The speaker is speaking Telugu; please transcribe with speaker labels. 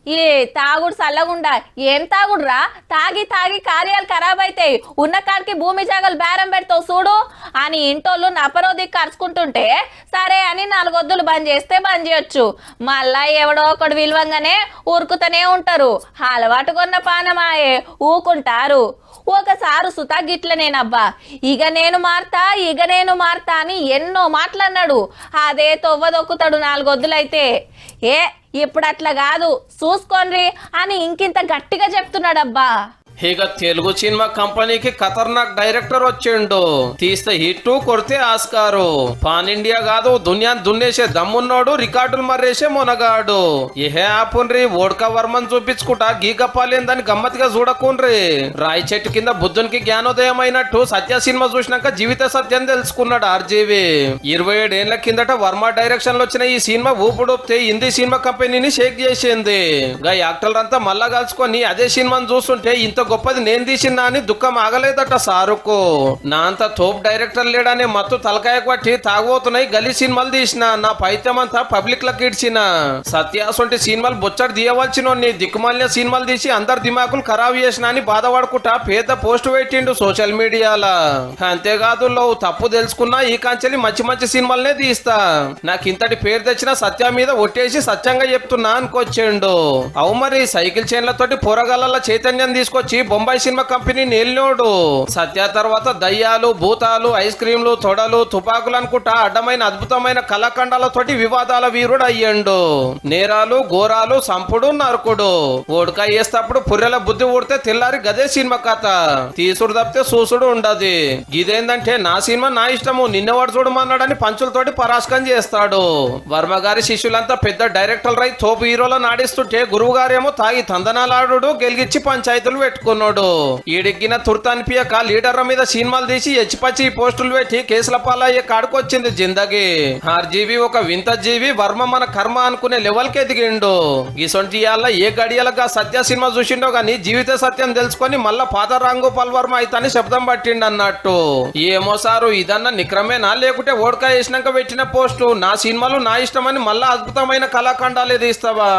Speaker 1: ఏ తాగుడు చల్లగుండా ఏం తాగుడురా? తాగి తాగి కార్యాలు ఖరాబ్ అవుతాయి. ఉన్న కాడికి భూమి జాగలు బేరం పెడతావు చూడు అని ఇంటోళ్ళు నపరోది ఖర్చుకుంటుంటే సరే అని 4 వద్దులు బంద్ చేస్తే బంద్ చేయొచ్చు. మళ్ళా ఎవడో ఒకడు విలువంగానే ఊరుకుతూనే ఉంటారు. అలవాటు కొన్న పానమాయే ఊకుంటారు. ఒకసారి సుతా గిట్లనేనబ్బా, ఇక నేను మారతా అని ఎన్నో మాటలన్నాడు. అదే తొవ్వదొక్కుతాడు 4 వద్దులైతే. ఇప్పుడు అట్లా కాదు చూసుకోండి అని ఇంకింత గట్టిగా చెప్తున్నాడబ్బా.
Speaker 2: ఇక తెలుగు సినిమా కంపెనీకి ఖతర్నాక్ డైరెక్టర్ వచ్చిండు. తీస్తే హిట్ కొడితే ఆస్కారు. పాన్ ఇండియా కాదు దునియాని దున్నేసే దమ్మున్నోడు, రికార్డులు మర్రేసే మునగాడు. ఏహే ఆపున్రి, ఓడ్కా వర్మని చూపించుకుంటా గీకప్పాలేందని గమ్మత్తుగా చూడకుండ్రి. రాయి చెట్టు కింద బుద్ధునికి జ్ఞానోదయం అయినట్టు సత్య సినిమా చూసినాక జీవిత సత్యం తెలుసుకున్నాడు ఆర్జీవి. 27 ఏళ్ల కిందట వర్మ డైరెక్షన్ లో వచ్చిన ఈ సినిమా ఊపుడొప్తే హిందీ సినిమా కంపెనీని షేక్ చేసింది. గా యాక్టర్లంతా మళ్ళా కలుసుకొని అదే సినిమాని చూస్తుంటే ఇంత గొప్పది నేను తీసినా అని దుఃఖం ఆగలేదట సారుకు. నా అంత తోపు డైరెక్టర్ లేడనే మత్తు తలకాయ కొట్టి తాగబోతున్నాయి గలీ సినిమాలు తీసిన. నా పైత్యం అంతా పబ్లిక్ లకు ఇడ్చిన. సత్యాసొంటి సినిమాలు బొచ్చడి తీయవలసిన దిక్కుమాలిన సినిమాలు తీసి అందరు దిమాకులు ఖరాబ్ చేసిన అని బాధపడుకుంటా పేద పోస్ట్ పెట్టిండు సోషల్ మీడియాలో. అంతేకాదు లవ్ తప్పు తెలుసుకున్నా ఈ కాంచెలి మంచి మంచి సినిమాలనే తీస్తా, నాకు ఇంతటి పేరు తెచ్చిన సత్య మీద ఒట్టేసి సత్యంగా చెప్తున్నా అనుకొచ్చిండు. అవు మరి సైకిల్ చైన్లతోటి పొరగల్ల చైతన్యం తీసుకొచ్చి బొంబాయి సినిమా కంపెనీ నేలినోడు. సత్య తర్వాత దయ్యాలు, భూతాలు, ఐస్ క్రీంలు, తొడలు, తుపాకులు అనుకుంటా అడ్డమైన అద్భుతమైన కళాఖండాలతోటి వివాదాల వీరుడు అయ్యండు. నేరాలు, ఘోరాలు, సంపుడు, నరకుడు. ఓడక వేస్తప్పుడు పుర్రెల బుద్ధి ఊడితే తెల్లారి గదే సినిమా కథ. తీసుడు తప్పితే చూసుడు ఉండదు. ఇదేందంటే నా సినిమా నా ఇష్టము, నిన్నవాడు చూడమన్నాడని పంచులతోటి పరాస్కం చేస్తాడు. వర్మ గారి శిష్యులంతా పెద్ద డైరెక్టర్ రై తోపు హీరోలను ఆడిస్తుంటే గురువు గారేమో తాగి తందనాలాడు గెలిగించి పంచాయతీలు పెట్టుకున్నాడు. ఈడిగిన తుర్త అనిపించక లీడర్ల మీద సినిమాలు తీసి ఎచ్చిపచ్చి పోస్టులు పెట్టి కేసుల పాలయ్యే కాడుకొచ్చింది జిందగీ. ఆర్జీవి ఒక వింత జీవి, వర్మ మన కర్మ అనుకునే లెవెల్ కి ఎదిగిండు. గిసొంటి ఏ గడియలుగా సత్య సినిమా చూసిండో గాని జీవిత సత్యం తెలుసుకొని మళ్ళా పాత రంగు పల్వర్మ అయితని శబ్దం పట్టిండు అన్నట్టు. ఏమో సారు ఇదన్నా నిక్రమేనా లేకుంటే ఓడకా వేసినాక పెట్టిన పోస్టు? నా సినిమాలు నా ఇష్టమని మళ్ళా అద్భుతమైన కళాఖండాలే తీస్తావా?